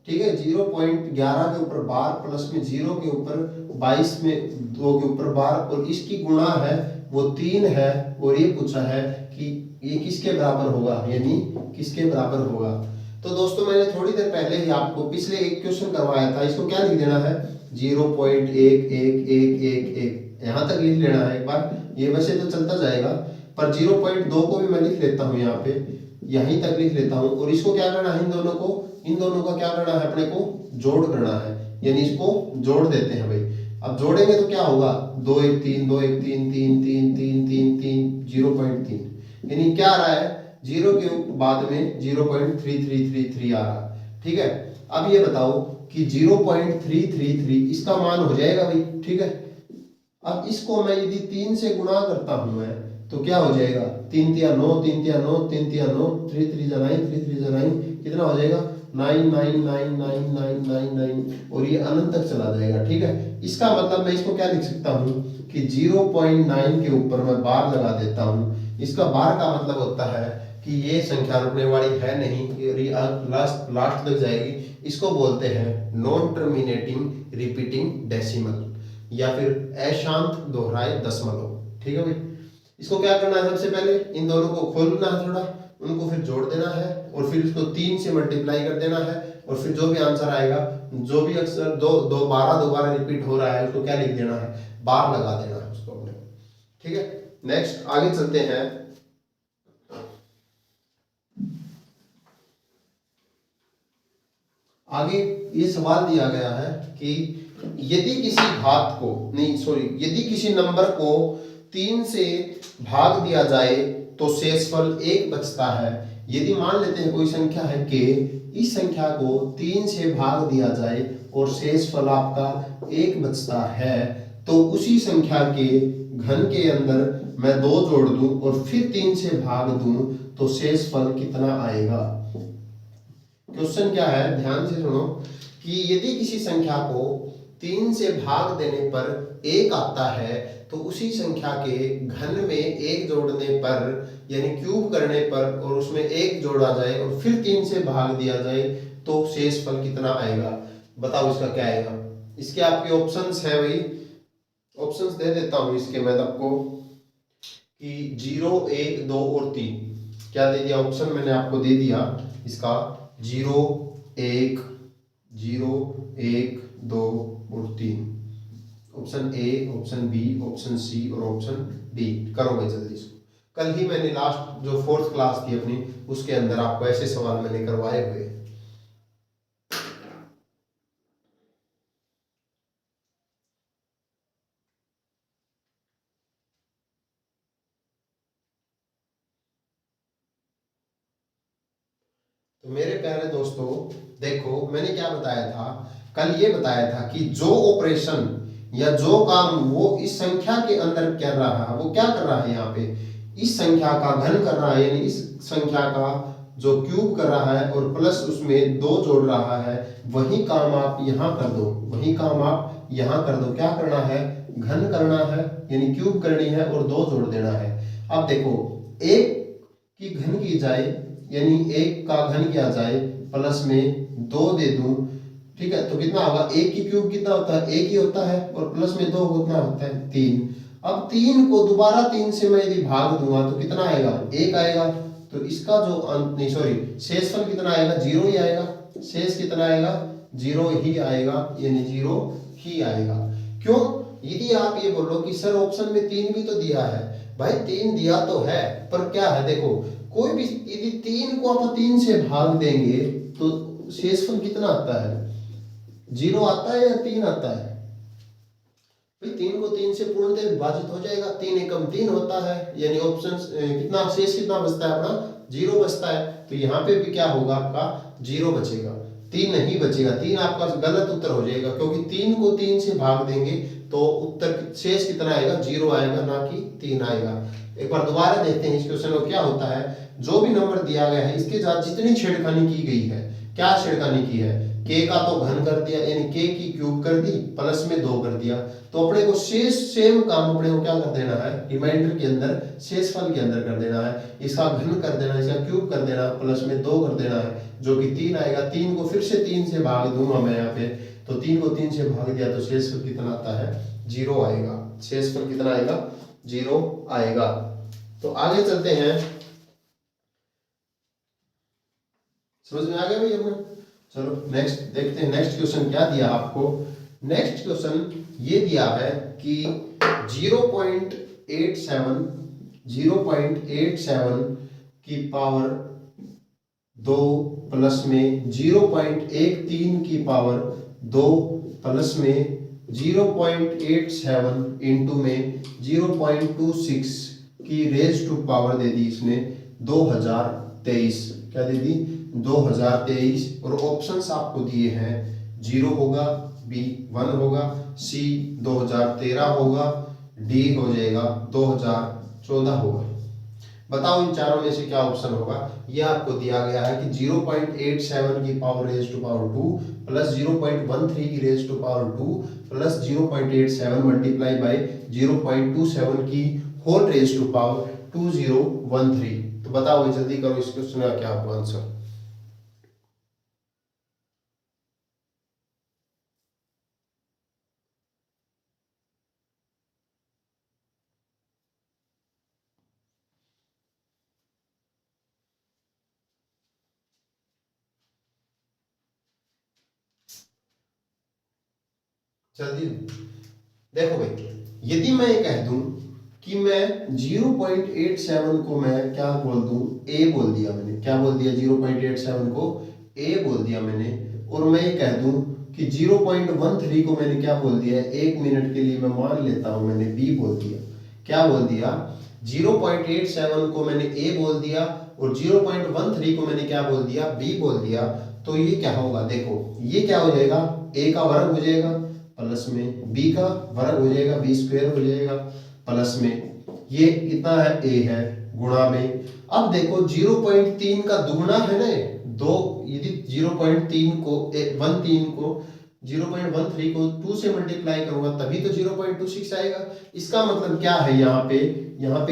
ठीक है, 0.11 के ऊपर बार प्लस में 0 के ऊपर 22 में 2 के ऊपर बार, और इसकी गुणा है वो 3 है, और ये पूछा है कि ये किसके बराबर होगा, यानी किसके बराबर होगा। तो दोस्तों मैंने थोड़ी देर पहले ही आपको पिछले एक क्वेश्चन करवाया था, इसको क्या लिख देना है 0.1111 यहाँ तक लिख लेना है एक बार, ये वैसे तो चलता जाएगा पर 0.2 को भी मैं लिख लेता हूँ यहाँ पे, यहीं तक लिख लेता हूँ, और इसको क्या करना है इन दोनों को, इन दोनों का क्या करना है अपने को जोड़ करना है, यानी इसको जोड़ देते हैं भाई। अब जोड़ेंगे तो क्या होगा 2 1 3 2 1 3 3 3 3 3 3 0.3, यानी क्या आ रहा है 0 के बाद में 0.3333 आ रहा है, ठीक है। अब ये बताओ कि 0.333 इसका मान हो जाएगा भाई, ठीक है। अब इसको मैं यदि 3 से गुणा करता हूं मैं तो क्या हो जाएगा 3 तिया 9 3 तिया 9 3 तिया 9 3 3 जा 9 3 3 जा 9 कितना हो जाएगा 9999999, और ये अनंत तक चला जाएगा, ठीक है। इसका मतलब मैं इसको क्या लिख सकता हूँ कि 0.9 के ऊपर मैं बार लगा देता हूँ। इसका बार का मतलब होता है कि ये संख्या रुकने वाली है नहीं, ये लास्ट लास्ट तक जाएगी, इसको बोलते हैं नॉन टर्मिनेटिंग रिपीटिंग डेसिमल, या फिर अशांत दोहराए दशमलव, ठीक है भाई। इसको क्या करना है सबसे पहले इन दोनों को खोलना है थोड़ा, उनको फिर जोड़ देना है, और फिर इसको 3 से मल्टीप्लाई कर देना है, और फिर जो भी आंसर आएगा, जो भी अक्सर दो दो बारह दोबारा रिपीट हो रहा है उसको क्या लिख देना है बार लगा देना है उसको अपने, ठीक है। नेक्स्ट आगे चलते हैं। आगे ये सवाल दिया गया है कि यदि किसी घात को नहीं सॉरी यदि किसी नंबर को 3 से भाग दिया जाए तो शेषफल 1 बचता है। यदि मान लेते हैं कोई संख्या है k, इस संख्या को 3 से भाग दिया जाए और शेषफल आपका 1 बचता है, तो उसी संख्या के घन के अंदर मैं 2 जोड़ दूं और फिर 3 से भाग दूं तो शेषफल कितना आएगा। क्वेश्चन क्या है ध्यान से सुनो कि यदि किसी संख्या को 3 से भाग देने पर 1 आता है तो उसी संख्या के घन में 1 जोड़ने पर यानी क्यूब करने पर और उसमें 1 जोड़ा जाए और फिर 3 से भाग दिया जाए तो शेषफल कितना आएगा। बताओ इसका क्या आएगा। इसके आपके ऑप्शंस है भाई, ऑप्शंस दे देता हूं इसके मैं आपको कि 0 1 2 और 3। क्या दे दिया ऑप्शन मैंने आपको दे दिया इसका 0 1 0 1 2 और 3, option A option B option C और ऑप्शन डी। करो भाई जल्दी इसको। कल ही मैंने लास्ट जो 4th क्लास थी अपनी उसके अंदर आपको ऐसे सवाल मैंने करवाए हुए। तो मेरे प्यारे दोस्तों, देखो मैंने क्या बताया था, कल ये बताया था कि जो ऑपरेशन या जो काम वो इस संख्या के अंदर कर रहा है, वो क्या कर रहा है, यहाँ पे इस संख्या का घन कर रहा है, यानी इस संख्या का जो क्यूब कर रहा है और प्लस उसमें दो जोड़ रहा है, वही काम आप यहाँ कर दो, वही काम आप यहाँ कर दो। क्या करना है, घन करना है, यानी क्यूब करनी है और दो जोड़ देना है। अब देखो, एक की घन की जाए, यानी एक का घन किया जाए, प्लस में दो दे दूं, ठीक है, तो कितना होगा, एक की क्यूब कितना होता है, एक ही होता है, और प्लस में दो कितना होता है, तीन। अब तीन को दोबारा तीन से मैं यदि भाग दूंगा तो कितना आएगा, एक आएगा। तो इसका जो अंत नहीं, सॉरी, शेषफल कितना आएगा, जीरो ही आएगा। शेष कितना आएगा, जीरो ही आएगा, यानी जीरो ही आएगा। क्यों, यदि आप ये बोलो कि सर ऑप्शन में तीन भी तो दिया है, भाई तीन दिया तो है, पर क्या है, देखो कोई भी यदि तीन को आप तीन से भाग देंगे तो शेषफल कितना आता है, जीरो आता है या तीन आता है, भाई तीन को तीन से पूर्णतः विभाजित हो जाएगा, तीन एकम तीन होता है, यानी ऑप्शन कितना, शेष कितना बचता है अपना, जीरो बचता है। तो यहाँ पे भी क्या होगा, आपका जीरो बचेगा, तीन नहीं बचेगा। तीन आपका गलत उत्तर हो जाएगा, क्योंकि तीन को तीन से भाग देंगे तो उत्तर शेष कितना आएगा, जीरो आएगा, ना कि तीन आएगा। एक बार दोबारा देखते हैं इस क्वेश्चन में क्या होता है। जो भी नंबर दिया गया है इसके साथ जितनी छेड़खानी की गई है, क्या छेड़खानी की है, के का तो घन कर दिया, यानी के की क्यूब कर दी, प्लस में दो कर दिया, तो अपने को शेष सेम काम अपने को क्या कर देना है, रिमाइंडर के अंदर, शेषफल के अंदर कर देना है। इसका घन कर देना, इसका क्यूब कर देना, प्लस में दो कर देना है, जो कि तीन आएगा। तीन को फिर से तीन से भाग दूंगा मैं यहाँ पे, तो तीन को तीन से भाग दिया तो शेषफल कितना आता है, जीरो आएगा। शेषफल कितना आएगा, जीरो आएगा। तो आगे चलते हैं, समझ में आ गया भाई अपने। चलो नेक्स्ट देखते हैं, नेक्स्ट क्वेश्चन क्या दिया आपको। नेक्स्ट क्वेश्चन ये दिया है कि 0.87 की पावर 2 प्लस में 0.13 की पावर 2 प्लस में 0.87 इंटू में 0.26 की रेज टू पावर दे दी इसने 2023। क्या दे दी, 2023। और ऑप्शंस आपको दिए हैं, 0 होगा, बी 1 होगा, सी 2013 होगा, डी हो जाएगा 2014 होगा। बताओ इन चारों में से क्या ऑप्शन होगा। ये आपको दिया गया है कि 0.87 की power raise to power 2 plus 0.13 की raise to power 2 plus 0.87 multiply by 0.27 की होल रेज टू पावर 2013। तो बताओ जल्दी करो, इस क्वेश्चन का क्या आपको आंसर। जल्दी देखो भाई, यदि मैं कह दूं कि मैं 0.87 को मैं क्या बोल दूं, ए बोल दिया मैंने, क्या बोल दिया, 0.87 को ए बोल दिया मैंने, और मैं ये कह दूं कि 0.13 को मैंने क्या बोल दिया, एक मिनट के लिए मैं मान लेता हूं मैंने बी बोल दिया। क्या बोल दिया, 0.87 को मैंने ए बोल दिया और 0.13 को मैंने क्या बोल दिया, बी बोल दिया। तो ये क्या होगा, देखो ये क्या हो जाएगा, ए का वर्ग हो जाएगा, प्लस में बी का वर्ग हो जाएगा, बी स्क्वायर हो जाएगा, प्लस में ये कितना है, ए है, गुणा में। अब देखो 0.3 का दुगुना है ना, दो, यदि 0.3 को 13 को 0.13 को 2 से मल्टीप्लाई करूंगा तभी तो 0.26 आएगा। इसका मतलब क्या है, यहाँ पे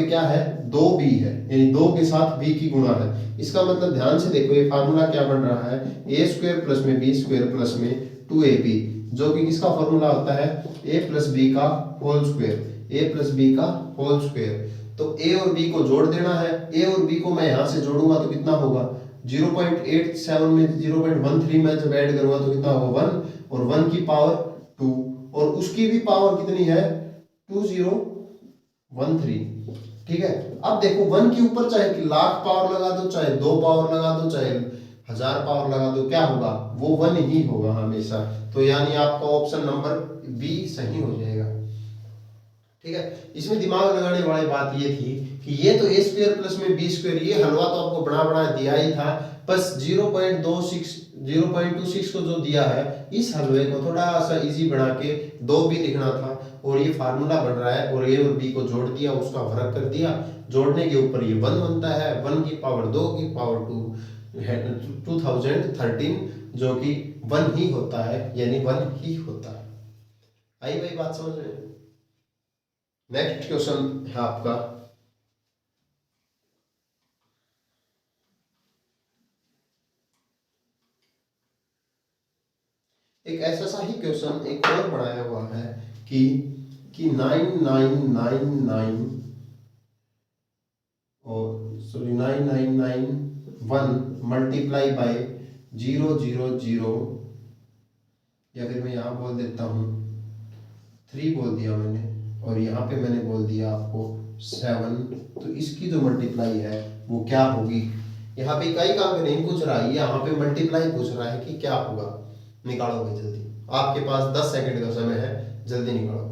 क्या है, 2b है, यानी 2 के साथ b की गुणा है। इसका मतलब ध्यान से देखो, ये फार्मूला क्या बन रहा है, a स्क्वायर प्लस में b स्क्वायर प्लस में 2ab, जो कि किसका फॉर्मूला होता है, a प्लस बी का whole square, a plus B का होल स्क्वायर। तो a और b को जोड़ देना है, a और b को मैं यहां से जोड़ूंगा तो कितना होगा, 0.87 में 0.13 में जब ऐड करूंगा तो कितना होगा, 1, और 1 की पावर 2, और उसकी भी पावर कितनी है, 2013। ठीक है, अब देखो 1 के ऊपर चाहे लाख पावर लगा दो, चाहे 2 पावर लगा दो, चाहे 1000 पावर लगा दो, क्या होगा, वो 1 ही होगा हमेशा। तो यानी आपका ऑप्शन नंबर बी सही हो जाएगा। ठीक है। इसमें दिमाग लगाने वाली बात ये थी कि ये तो ए स्क्वायर प्लस में बी स्क्वायर, ये हलवा तो आपको बड़ा बड़ा दिया ही था, बस 0.26 को जो दिया है, इस हलवे को थोड़ा सा इजी बना के 2 भी लिखना था, और ये फार्मूला बन रहा है, और ए और बी को जोड़ दिया, उसका फर्क कर दिया, जोड़ने के ऊपर ये 1 बनता है, 1 की पावर 2 की पावर 2 2013, जो कि 1 ही होता है, यानी 1 ही होता है। आई भाई बात समझ में? नेक्स्ट क्वेश्चन है आपका, एक ऐसा सा ही क्वेश्चन एक और बनाया हुआ है कि 9999 और सॉरी 9991 मल्टीप्लाई बाय 000, या फिर मैं यहाँ बोल देता हूँ 3 बोल दिया मैंने, और यहाँ पे मैंने बोल दिया आपको 7, तो इसकी जो मल्टीप्लाई है वो क्या होगी? यहाँ पे कई का नहीं पूछ रहा है, यहाँ पे मल्टीप्लाई पूछ रहा है कि क्या होगा। निकालो भाई जल्दी, आपके पास 10 सेकंड का समय है, जल्दी निकालो।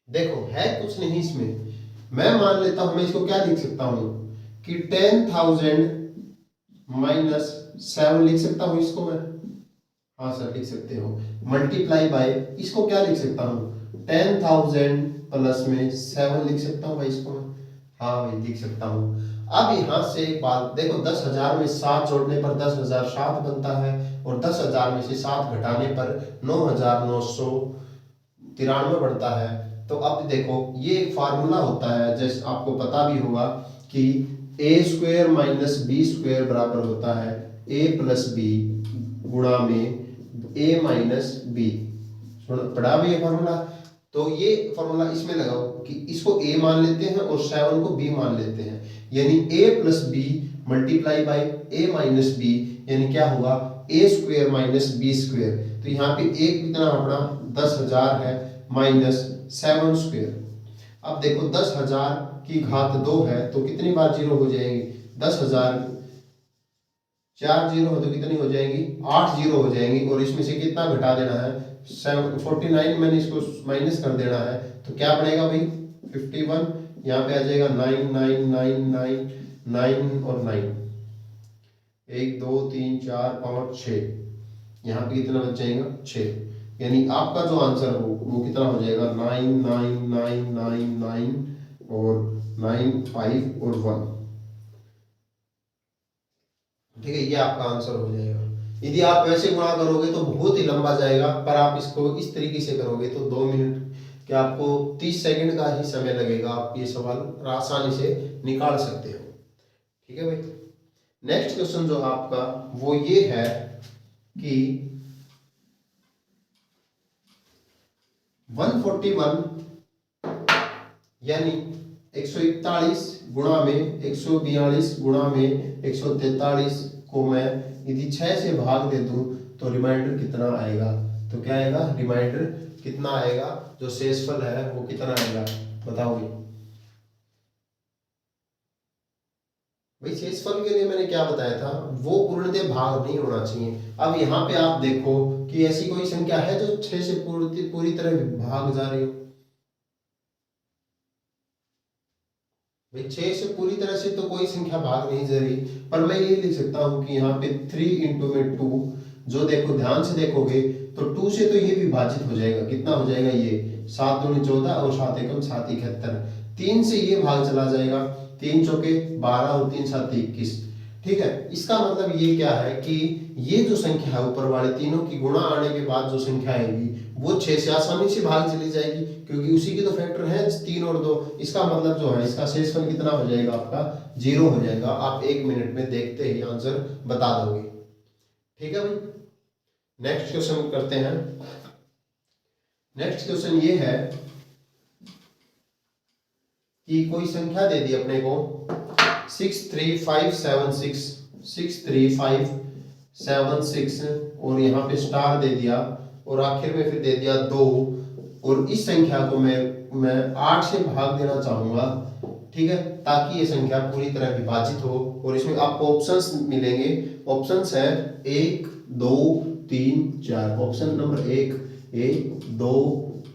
देखो है कुछ नहीं इसमें, मैं मान लेता हूं, मैं इसको क्या लिख सकता हूं कि 10,000 माइनस 7 लिख सकता हूं इसको मैं। हाँ सर लिख सकते हो। मल्टीप्लाई बाय, इसको क्या लिख सकता हूँ 10,000 प्लस में 7 लिख सकता हूँ भाई इसको मैं। हाँ भाई लिख सकता हूँ। अब यहाँ से एक बात देखो, 10,000 में 7 जोड़ने पर 10,007 बनता है, और 10,000 में से 7 घटाने पर 9,993 बढ़ता है। तो अब देखो ये एक फार्मूला होता है, जैसे आपको पता भी होगा कि ए स्क्वायर माइनस बी स्क्वायर बराबर होता है ए प्लस बी गुणा में ए माइनस बी। पढ़ा भी है फार्मूला, तो ये फार्मूला इसमें लगाओ कि इसको a मान लेते हैं और 7 को b मान लेते हैं, यानी a plus B multiply by a minus B, यानी क्या होगा a square minus B square. तो यहाँ पे एक कितना अपना 10,000 है माइनस 7 स्क्वायर। अब देखो 10,000 की घात 2 है तो कितनी बार जीरो हो जाएंगी? 10,000 4 जीरो हो तो कितनी हो जाएंगी? 8 जीरो हो जाएंगी, और इसमें से कितना घटा देना है? 49 मैंने इसको माइनस कर देना है, तो क्या बनेगा भाई 51। यहाँ पे आ जाएगा 9 9 9 9 9 और 9, 1 2 3 4 5 6, यहाँ पे कितना बच जाएगा 6, यानी आपका जो आंसर हो वो कितना हो जाएगा 9 9 9 9 9 और 9 5 और 1। ठीक है, ये आपका आंसर हो जाएगा। यदि आप वैसे गुणा करोगे तो बहुत ही लंबा जाएगा, पर आप इसको इस तरीके से करोगे तो 2 मिनट के आपको 30 सेकंड का ही समय लगेगा, आप ये सवाल आसानी से निकाल सकते हो। ठीक है भाई। नेक्स्ट क्वेश्चन जो आपका वो ये है कि 141 यानी 141 गुणा में 142 गुणा में 143 को मैं यदि 6 से भाग दे दूं तो रिमाइंडर कितना आएगा? तो क्या आएगा? रिमाइंडर कितना आएगा? जो शेषफल है वो कितना आएगा बताओगे? भाई शेषफल के लिए मैंने क्या बताया था, वो पूर्णतः भाग नहीं होना चाहिए। अब यहाँ पे आप देखो कि ऐसी कोई संख्या है जो 6 से पूरी तरह भाग जा रही हो? भाई 6 से पूरी तरह से तो कोई संख्या भाग नहीं जा रही, पर मैं ये लिख सकता हूँ कि यहाँ पे 3 इंटू में 2, जो देखो ध्यान से देखोगे तो 2 से तो ये विभाजित हो जाएगा, कितना हो जाएगा ये 7 दूनी 14 और 7 एकम 7 71, 3 से ये भाग चला जाएगा, 3 चौके 12 और 3 7 21। ठीक है, इसका मतलब ये क्या है कि ये जो संख्या है ऊपर वाले तीनों की गुणा आने के बाद जो संख्या आएगी वो 6 से आसानी से भाग चली जाएगी, क्योंकि उसी की तो फैक्टर है 3 और 2। इसका मतलब जो है इसका शेषफल कितना हो जाएगा आपका? 0 हो जाएगा। आप 1 मिनट में देखते ही आंसर बता दोगे। ठीक है भाई। नेक्स्ट क्वेश्चन करते हैं। नेक्स्ट क्वेश्चन ये है कि कोई संख्या दे दी अपने को 63576 63576 और यहाँ पे स्टार दे दिया और आखिर में फिर दे दिया 2, और इस संख्या को मैं 8 से भाग देना चाहूंगा। ठीक है, ताकि ये संख्या पूरी तरह विभाजित हो, और इसमें आपको ऑप्शंस मिलेंगे ऑप्शंस है 1 2 3 4। ऑप्शन नंबर 1 2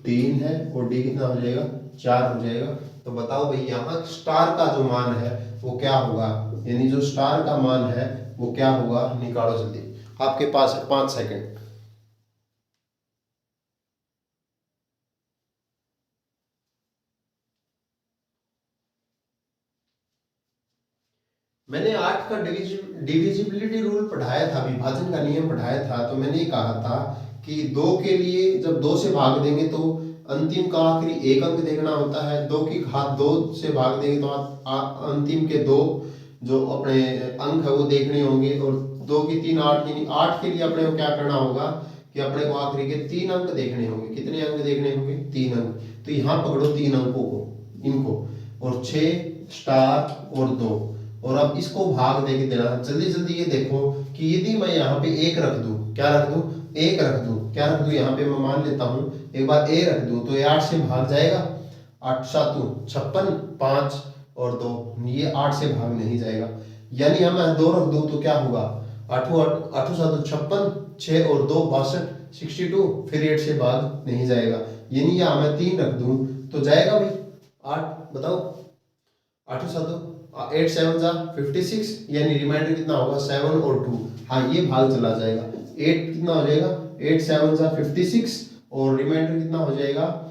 3 है और डी कितना हो जाएगा 4 हो जाएगा। तो बताओ भाई यहाँ स्टार का जो मान है वो क्या होगा, यानी जो स्टार का मान है वो क्या होगा, निकालो जल्दी, आपके पास है 5 सेकंड। मैंने 8 का डिविजिबिलिटी रूल पढ़ाया था, विभाजन का नियम पढ़ाया था, तो मैंने कहा था कि 2 के लिए जब 2 से भाग देंगे तो अंतिम का आखिरी एक अंक देखना होता है, 2 की घात 2 से भाग देंगे तो अंतिम के 2 जो अपने अंक है वो देखने होंगे, और 2 की 3 8, यानी 8 के लिए अपने को क्या करना होगा कि अपने को आखिरी के 3 अंक देखने होंगे। कितने अंक देखने होंगे 3 अंक। तो यहाँ पकड़ो 3 अंकों को, इनको, और 6 स्टार और 2, और अब इसको भाग दे के देना। जल्दी जल्दी ये देखो कि यदि मैं यहाँ पे 1 रख दूं, क्या रख दूं 1 रख दूं, क्या रख दूं यहाँ पे मैं मान लेता हूं एक बार a रख दूं, तो ये 8 से भाग जाएगा, 8 7 56, 5 और 2, ये 8 से भाग नहीं जाएगा। यानी हम 2 रख दूं तो क्या होगा 8 8 7 56, 6 और 2 62, 62, फिर 8 से भाग नहीं जाएगा। यानी यहाँ मैं 3 रख दूं तो जाएगा भाई 8, बताओ 8 7 8 7 जा 56, यानी रिमाइंडर कितना होगा 7 और 2, हाँ ये भाग चला जाएगा। 8 कितना हो जाएगा 8 7 जा 56 और रिमाइंडर कितना हो जाएगा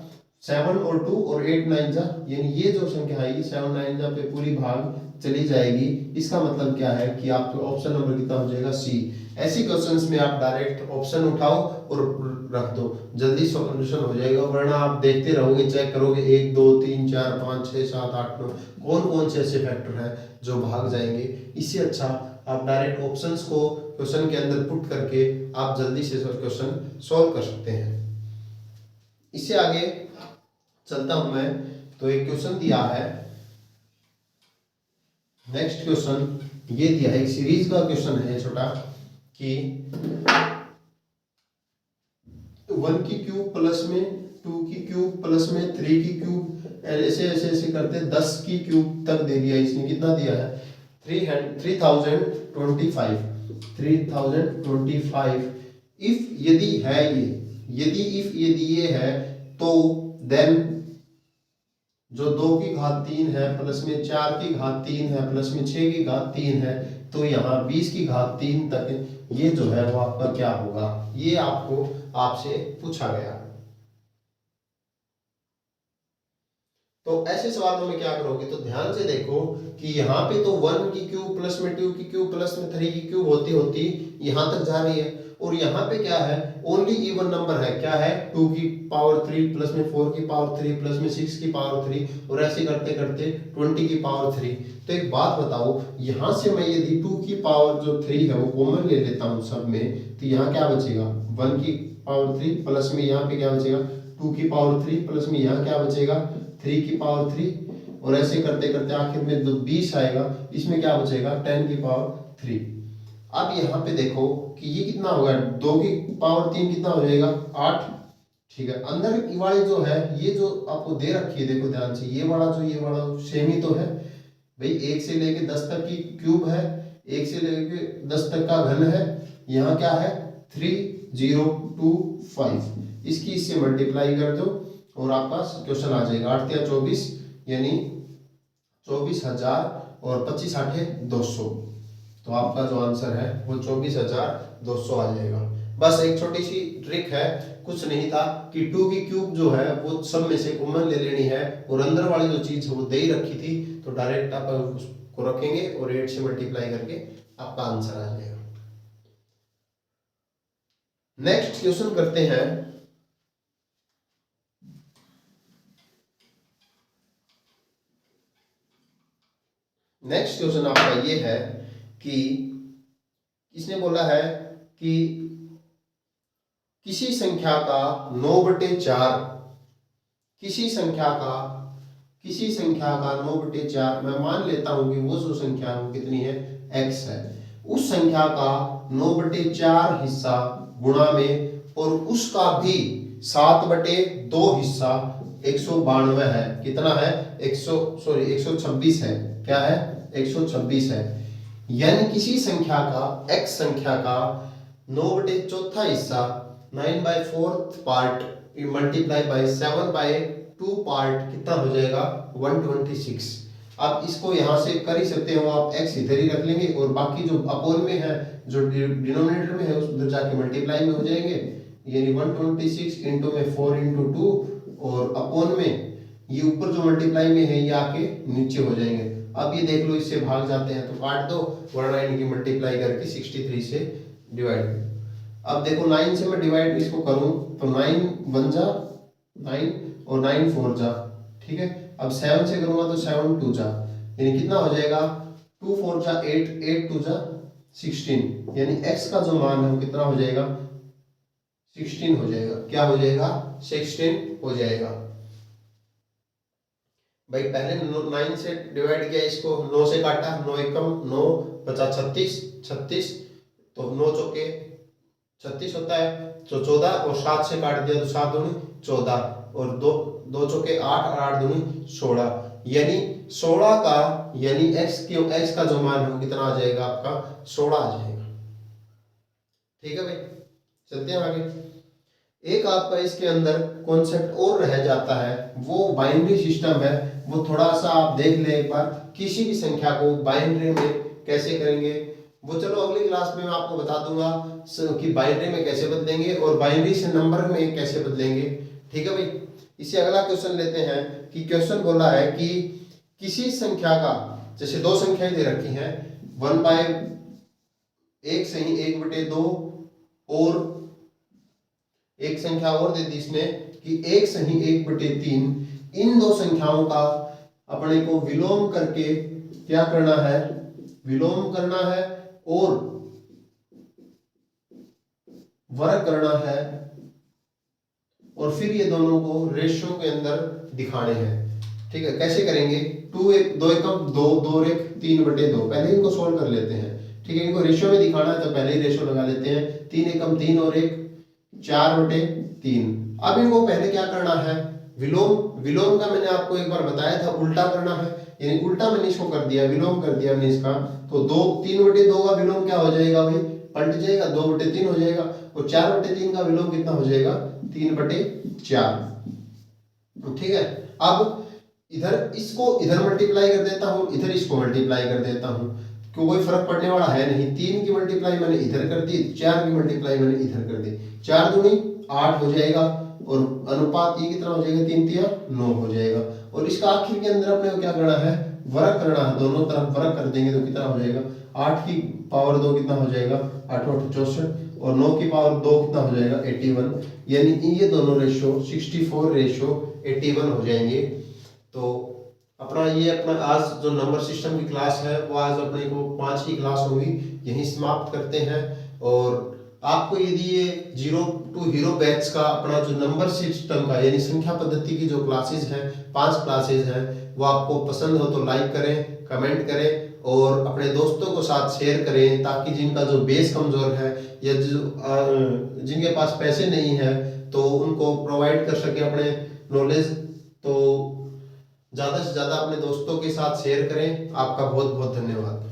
7 और 2 और 8 9 जा, यानी ये जो संख्या है 7 9 जा पे पूरी भाग चली जाएगी। इसका मतलब क्या है कि आपका ऑप्शन नंबर कितना हो जाएगा सी। ऐसी क्वेश्चंस में आप डायरेक्ट ऑप्शन उठाओ और रख दो, जल्दी सॉल्यूशन हो जाएगा, वरना आप देखते रहोगे चेक करोगे 1 2 3 4 5 6 7 8 9 कौन कौन से ऐसे फैक्टर हैं जो भाग जाएंगे। इससे अच्छा आप डायरेक्ट ऑप्शंस को क्वेश्चन के अंदर पुट करके आप जल्दी से क्वेश्चन सॉल्व कर सकते हैं। इससे आगे चलता हूं मैं, तो एक क्वेश्चन दिया है, नेक्स्ट क्वेश्चन ये दिया है, एक सीरीज का क्वेश्चन है छोटा, कि 1 की क्यूब प्लस में 2 की क्यूब प्लस में 3 की क्यूब, ऐसे ऐसे ऐसे करते 10 की क्यूब तक दे दिया। इसने कितना दिया है 3025। इफ यदि है यदि ये है तो देन जो 2 की घात 3 है प्लस में 4 की घात 3 है प्लस में 6 की घात 3 है, तो यहाँ 20 की घात 3 तक ये जो है वो आपका क्या होगा, ये आपको आपसे पूछा गया। तो ऐसे सवालों में क्या करोगे, तो ध्यान से देखो कि यहाँ पे तो 1 की क्यूब प्लस में 2 की क्यूब प्लस में 3 की क्यूब होती होती यहाँ तक जा रही है, और यहाँ पे क्या है ओनली इवन नंबर है, क्या है 2 की पावर 3 प्लस में 4 की पावर 3 प्लस में 6 की पावर 3, और ऐसे करते करते 20 की पावर 3। तो एक बात बताओ, यहाँ से मैं यदि 2 की पावर जो 3 है वो कॉमन ले लेता हूँ सब में, तो यहाँ क्या बचेगा 1 की पावर 3 प्लस में यहाँ पे क्या बचेगा 2 की पावर 3 प्लस में यहाँ क्या बचेगा 3 की पावर 3, और ऐसे करते करते आखिर में जो 20 आएगा इसमें क्या बचेगा 10 की पावर 3। अब यहाँ पे देखो कि ये कितना होगा 2 की पावर 3 कितना हो जाएगा 8, ठीक है। अंदर वाले जो है ये जो आपको दे रखी है, देखो ध्यान से, ये वाला सेम ही तो है भाई, 1 से लेके 10 तक की क्यूब है, 1 से लेके 10 तक का घन है, यहाँ क्या है 3025, इसकी इससे मल्टीप्लाई कर दो और आपका क्वेश्चन आ जाएगा 8 या 24, यानी 24,000 और 25 8 200, तो आपका जो आंसर है वो 24,200 आ जाएगा। बस एक छोटी सी ट्रिक है, कुछ नहीं था कि 2 की क्यूब जो है वो सब में से कॉमन ले लेनी है, और अंदर वाली जो चीज है वो दे ही रखी थी, तो डायरेक्ट आप उसको रखेंगे और 8 से मल्टीप्लाई करके आपका आंसर आ जाएगा। नेक्स्ट क्वेश्चन करते हैं। नेक्स्ट क्वेश्चन आपका ये है कि इसने बोला है कि किसी संख्या का 9/4, किसी संख्या का 9/4, मैं मान लेता हूं कि वो जो संख्या है वो कितनी है x है, उस संख्या का 9/4 हिस्सा गुणा में और उसका भी 7/2 हिस्सा 192 है, कितना है 126 है, क्या है 126 है। यानी किसी संख्या का x संख्या का 9/4 हिस्सा 9/4 पार्ट मल्टीप्लाई बाय 7/2 पार्ट कितना हो जाएगा 126। अब इसको यहाँ से कर ही सकते हो आप, x इधर ही रख लेंगे और बाकी जो अपोन में है जो डिनोमिनेटर में है उस उधर जाके मल्टीप्लाई में हो जाएंगे, यानी 126 इंटू में 4 इंटू 2 और अपोन में ये ऊपर जो मल्टीप्लाई में है ये आके नीचे हो जाएंगे। अब ये देख लो इससे भाग जाते हैं तो काट दो, वरना इनकी मल्टीप्लाई करके 63 से डिवाइड कर। अब देखो 9 से मैं डिवाइड इसको करूं तो 9 1 जा 9 और 9 4 जा, ठीक है। अब 7 से करूंगा तो 7 2 जा, यानी कितना हो जाएगा 2 4 जा 8 8 2 जा 16, यानी x का जो मान है वो कितना हो जाएगा 16 हो जाएगा। क्या हो जाएगा 16 हो जाएगा। भाई पहले 9 से डिवाइड किया, इसको 9 से काटा, 9 एकम 9 बचा 36 36, तो 9 चौके 36 होता है, तो 14 और 7 से काट दिया तो 7 दूनी 14 और 2 चौके 8 और 8 दूनी 16, यानी 16 का यानी x का जो मान है वो कितना आ जाएगा आपका 16 आ जाएगा। ठीक है भाई, चलते हैं आगे। एक आपका इसके अंदर कॉन्सेप्ट और रह जाता है, वो बाइनरी सिस्टम है, वो थोड़ा सा आप देख ले एक बार, किसी भी संख्या को बाइनरी में कैसे करेंगे वो चलो अगली क्लास में मैं आपको बता दूंगा कि बाइनरी में कैसे बदलेंगे और बाइनरी से नंबर में कैसे बदलेंगे। ठीक है भाई, इससे अगला क्वेश्चन लेते हैं कि क्वेश्चन बोला है कि किसी संख्या का, जैसे दो संख्याएं दे रखी हैं 1/1 सही 1/2 और एक संख्या और दे दी इसने कि 1 सही 1/3, इन दो संख्याओं का अपने को विलोम करके क्या करना है, विलोम करना है और वर्ग करना है और फिर ये दोनों को रेशियो के अंदर दिखाने हैं। ठीक है, कैसे करेंगे 2 1 2 एकम 2 2 1 3/2, पहले इनको सोल्व कर लेते हैं। ठीक है, इनको रेशियो में दिखाना है तो पहले ही रेशियो लगा लेते हैं, 3 एकम 3 और 1 4/3। अब इनको पहले क्या करना है विलोम, विलोम का मैंने आपको एक बार बताया था उल्टा करना है, यानी उल्टा मैंने इसको कर दिया, विलोम कर दिया मैंने इसका, तो 2 3/2 का विलोम क्या हो जाएगा भाई पलट जाएगा 2/3 हो जाएगा और 4/3 का विलोम कितना हो जाएगा 3/4। ठीक है, अब इधर इसको इधर मल्टीप्लाई कर देता हूं, इधर इसको मल्टीप्लाई कर देता हूं, क्यों कोई फर्क पड़ने वाला है नहीं। 3 की मल्टीप्लाई मैंने इधर कर दी, 4 की मल्टीप्लाई मैंने इधर कर दी, 4 दूनी 8 हो जाएगा और अनुपात ये कितना हो जाएगा 3 3 9 हो जाएगा। और इसका आखिर के अंदर अपने को क्या करना है वर्ग करना है, दोनों तरफ वर्ग कर देंगे तो कितना हो जाएगा 8 की पावर 2 कितना हो जाएगा 8 8 64 और 9 की पावर 2 कितना हो जाएगा 81, यानी ये दोनों रेशियो 64:81 हो जाएंगे। तो अपना ये अपना आज जो नंबर सिस्टम की क्लास है वो आज अपने को 5 की क्लास होगी, यहीं समाप्त करते हैं। और आपको यदि ये 0 to हीरो बैच का अपना जो नंबर सिस्टम का यानी संख्या पद्धति की जो क्लासेस हैं 5 क्लासेस हैं वो आपको पसंद हो तो लाइक करें, कमेंट करें और अपने दोस्तों को साथ शेयर करें, ताकि जिनका जो बेस कमजोर है या जो जिनके पास पैसे नहीं है तो उनको प्रोवाइड कर सके अपने नॉलेज। तो ज़्यादा से ज़्यादा अपने दोस्तों के साथ शेयर करें। आपका बहुत बहुत धन्यवाद।